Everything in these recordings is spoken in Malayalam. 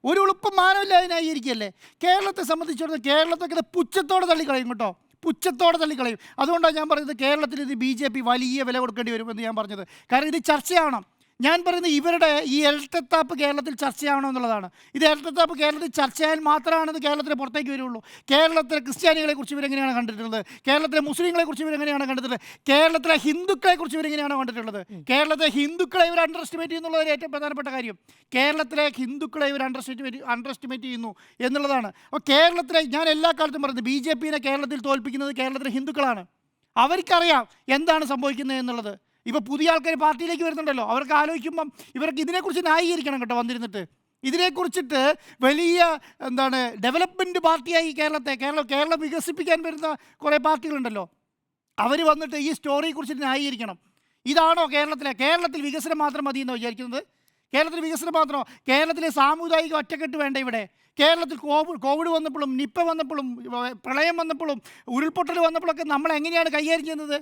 ഒരു ഉളുപ്പും മാനമില്ല അതിനായിരിക്കല്ലേ. കേരളത്തെ സംബന്ധിച്ചിടത്തോളം കേരളത്തൊക്കെ പുച്ഛത്തോടെ തള്ളിക്കളയും കേട്ടോ, പുച്ഛത്തോടെ തള്ളിക്കളയും. അതുകൊണ്ടാണ് ഞാൻ പറയുന്നത് കേരളത്തിൽ ഇത് BJP വലിയ വില കൊടുക്കേണ്ടി വരുമെന്ന് ഞാൻ പറഞ്ഞത്. കാരണം ഇത് ചർച്ചയാവണം. ഞാൻ പറയുന്നത് ഇവരുടെ ഈ ഇരട്ടത്താപ്പ് കേരളത്തിൽ ചർച്ചയാവണം എന്നുള്ളതാണ്. ഇത് ഇരട്ടത്താപ്പ് കേരളത്തിൽ ചർച്ചയായാൽ മാത്രമാണ് ഇത് കേരളത്തിന് പുറത്തേക്ക് വരുള്ളൂ. കേരളത്തിലെ ക്രിസ്ത്യാനികളെക്കുറിച്ച് ഇവരെങ്ങനെയാണ് കണ്ടിട്ടുള്ളത്, കേരളത്തിലെ മുസ്ലിങ്ങളെക്കുറിച്ച് ഇവരെങ്ങനെയാണ് കണ്ടിട്ടുള്ളത്, കേരളത്തിലെ ഹിന്ദുക്കളെക്കുറിച്ച് ഇവരെങ്ങനെയാണ് കണ്ടിട്ടുള്ളത്. കേരളത്തിലെ ഹിന്ദുക്കളെ ഇവർ അണ്ടർ എസ്റ്റിമേറ്റ് ചെയ്യുന്നുള്ളത് ഏറ്റവും പ്രധാനപ്പെട്ട കാര്യം. കേരളത്തിലെ ഹിന്ദുക്കളെ ഇവർ അണ്ടർ എസ്റ്റിമേറ്റ് ചെയ്യുന്നു എന്നുള്ളതാണ്. അപ്പോൾ കേരളത്തിലെ ഞാൻ എല്ലാ കാലത്തും പറയുന്നത് BJPനെ കേരളത്തിൽ തോൽപ്പിക്കുന്നത് കേരളത്തിലെ ഹിന്ദുക്കളാണ്. അവർക്കറിയാം എന്താണ് സംഭവിക്കുന്നത് എന്നുള്ളത്. ഇപ്പോൾ പുതിയ ആൾക്കാർ പാർട്ടിയിലേക്ക് വരുന്നുണ്ടല്ലോ, അവർക്ക് ആലോചിക്കുമ്പം ഇവർക്ക് ഇതിനെക്കുറിച്ച് ന്യായീകരിക്കണം കേട്ടോ. വന്നിരുന്നിട്ട് ഇതിനെക്കുറിച്ചിട്ട് വലിയ ഡെവലപ്മെൻറ്റ് പാർട്ടിയായി കേരളം വികസിപ്പിക്കാൻ വരുന്ന കുറേ പാർട്ടികളുണ്ടല്ലോ, അവർ വന്നിട്ട് ഈ സ്റ്റോറിയെക്കുറിച്ചിട്ട് ന്യായീകരിക്കണം. ഇതാണോ കേരളത്തിൽ വികസനം മാത്രം മതി എന്ന് വിചാരിക്കുന്നത്? കേരളത്തിൽ വികസനം മാത്രമോ? കേരളത്തിലെ സാമുദായിക ഒറ്റക്കെട്ട് വേണ്ട ഇവിടെ? കേരളത്തിൽ കോവിഡ് വന്നപ്പോഴും നിപ്പ വന്നപ്പോഴും പ്രളയം വന്നപ്പോഴും ഉരുൾപൊട്ടൽ വന്നപ്പോഴൊക്കെ നമ്മൾ എങ്ങനെയാണ് കൈകാര്യം ചെയ്യുന്നത്?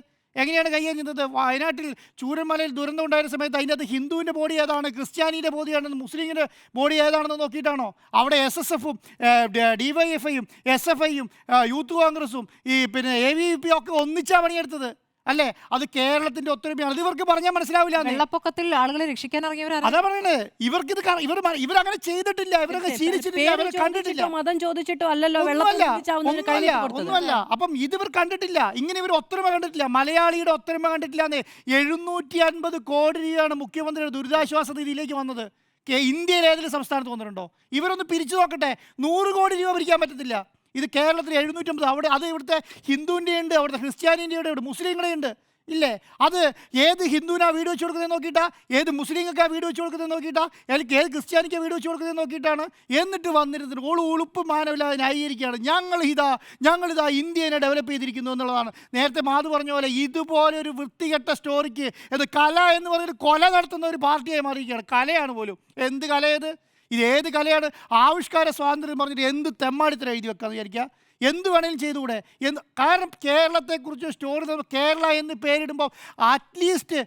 വയനാട്ടിൽ ചൂരന്മലയിൽ ദുരന്തം ഉണ്ടായിരുന്ന സമയത്ത് അതിൻ്റെ അകത്ത് ഹിന്ദുവിൻ്റെ ബോഡി ഏതാണ്, ക്രിസ്ത്യാനിയുടെ ബോഡി ഏതാണെന്ന്, മുസ്ലിമിൻ്റെ ബോഡി ഏതാണെന്ന് നോക്കിയിട്ടാണോ അവിടെ SSFും DYFIയും SFIയും യൂത്ത് കോൺഗ്രസും AVP ഒക്കെ ഒന്നിച്ചാണ് പണിയെടുത്തത് അല്ലേ? അത് കേരളത്തിന്റെ ഒത്തൊരുമയാണ്. അത് ഇവർക്ക് പറഞ്ഞാൽ മനസ്സിലാവില്ല. വെള്ളപ്പൊക്കത്തിൽ ആളുകളെ രക്ഷിക്കാൻ ഇറങ്ങിയവരാണ്. അതാ പറയുന്നത്, ഇവരങ്ങനെ ചെയ്തിട്ടില്ല, ഇവരൊക്കെ ശീലിച്ചിട്ടില്ല, ഇവരെ കണ്ടിട്ടില്ല, മതം ചോദിച്ചിട്ടോ അല്ലല്ലോ, ഒന്നുമല്ല. അപ്പം ഇതിവർ കണ്ടിട്ടില്ല, ഇങ്ങനെ ഇവർ ഒത്തൊരുമ കണ്ടിട്ടില്ല, മലയാളിയുടെ ഒത്തൊരുമ കണ്ടിട്ടില്ല. 750 കോടി രൂപയാണ് മുഖ്യമന്ത്രിയുടെ ദുരിതാശ്വാസ നിധിയിലേക്ക് വന്നത്. ഇന്ത്യയിൽ ഏതെങ്കിലും സംസ്ഥാനത്ത് വന്നിട്ടുണ്ടോ? ഇവരൊന്ന് പിരിച്ചു നോക്കട്ടെ. 100 കോടി രൂപ ഭരിക്കാൻ പറ്റത്തില്ല. ഇത് കേരളത്തിൽ 750. അവിടെ അത് ഇവിടുത്തെ ഹിന്ദുവിൻ്റെ ഉണ്ട്, അവിടുത്തെ ക്രിസ്ത്യാനിൻ്റെ ഉണ്ട്, മുസ്ലിങ്ങളെ ഉണ്ട് ഇല്ലേ? അത് ഏത് ഹിന്ദുവിനാ വീട് വെച്ച് കൊടുക്കുന്നത് നോക്കിയിട്ടാ, ഏത് മുസ്ലിങ്ങൾക്കാ വീട് വെച്ച് കൊടുക്കുന്നത് നോക്കിയിട്ടാ, അല്ലെങ്കിൽ ഏത് ക്രിസ്ത്യാനിക്കാ വീട് വെച്ച് കൊടുക്കുന്നത് നോക്കിയിട്ടാണ്. എന്നിട്ട് വന്നിരുന്നിട്ട് ഉളുപ്പ് മാനമില്ലാതെ ന്യായീകരിക്കുകയാണ്. ഞങ്ങളിതാ ഇന്ത്യനെ ഡെവലപ്പ് ചെയ്തിരിക്കുന്നു എന്നുള്ളതാണ്. നേരത്തെ മാധു പറഞ്ഞ പോലെ ഇതുപോലെ ഒരു വൃത്തികെട്ട സ്റ്റോറിക്ക് കല എന്ന് പറഞ്ഞൊരു കൊല നടത്തുന്ന ഒരു പാർട്ടിയായി മാറിയിരിക്കുകയാണ്. കലയാണ് പോലും. എന്ത് കലയത്? ഇതേത് കലയാണ്? ആവിഷ്കാര സ്വാതന്ത്ര്യം പറഞ്ഞിട്ട് എന്ത് തെമ്മാടിത്തരം എഴുതി വെക്കാന്ന് വിചാരിക്കുക. എന്ത് വേണേലും ചെയ്തുകൂടെ? കാരണം കേരളത്തെക്കുറിച്ച് സ്റ്റോറി കേരള എന്ന് പേരിടുമ്പോൾ അറ്റ്ലീസ്റ്റ്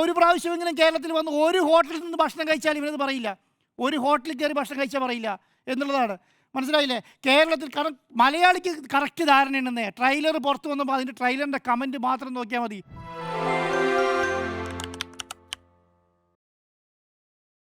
ഒരു പ്രാവശ്യമെങ്കിലും കേരളത്തിൽ വന്ന് ഒരു ഹോട്ടലിൽ നിന്ന് ഭക്ഷണം കഴിച്ചാൽ ഇവരത് പറയില്ല. ഒരു ഹോട്ടലിൽ കയറി ഭക്ഷണം കഴിച്ചാൽ പറയില്ല എന്നുള്ളതാണ്. മനസ്സിലായില്ലേ? കേരളത്തിൽ മലയാളിക്ക് കറക്റ്റ് ധാരണയുണ്ടെന്നേ. ട്രെയിലർ പുറത്ത് വന്നപ്പോൾ അതിൻ്റെ ട്രെയിലറിൻ്റെ കമൻറ്റ് മാത്രം നോക്കിയാൽ മതി.